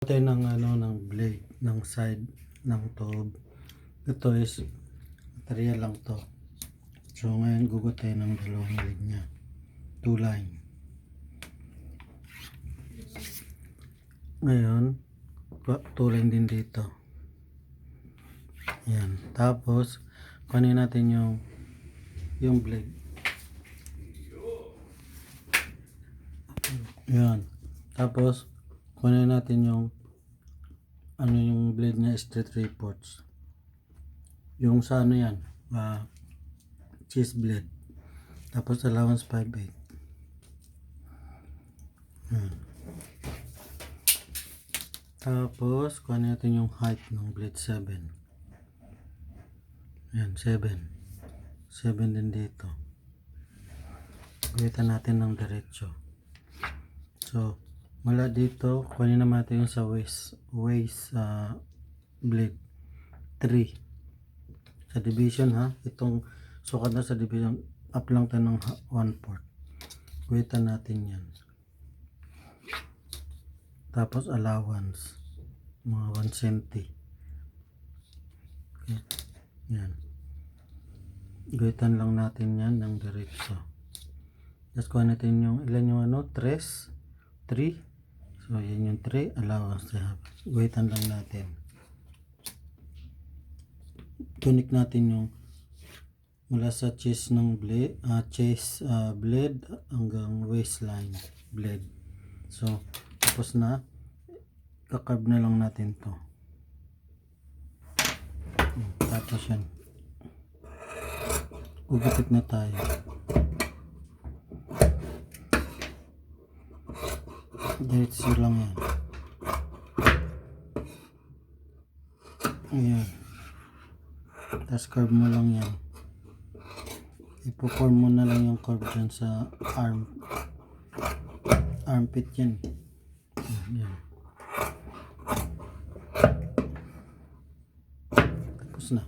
Tayo ng ng blade ng side ng tube. Ito is material lang to. So ngayon gugot tayo ng dalawang linya, 2 line. Ngayon 2 line din dito. Yan, tapos kunin natin yung blade. Yan, tapos kunin natin yung blade niya, straight 3/4. Yung sa yan, cheese blade. Tapos allowance 5/8. Tapos kunin natin yung height ng blade 7. Yan, 7 din dito. Guhitan natin ng diretso. So mula dito kunin naman natin yung sa waist blade 3 sa division, itong sukat na sa division, up lang tayo ng 1/4. Guhitan natin yan. Tapos allowance mga 1 cm. Okay. Yan, guhitan lang natin yan ng diretso. Just kuha natin yung ilan yung 3. So yan yung 3 allowance. Guhitan lang natin. Tunik natin yung mula sa chest ng blade, blade hanggang waistline blade. So tapos na, kakarb na lang natin to. Tapos yan, gugupit na tayo. Diretso lang yan. Ayan, tapos curve mo lang yan. Ipo-form mo na lang yung curve dyan sa armpit yan. Yan. Tapos na.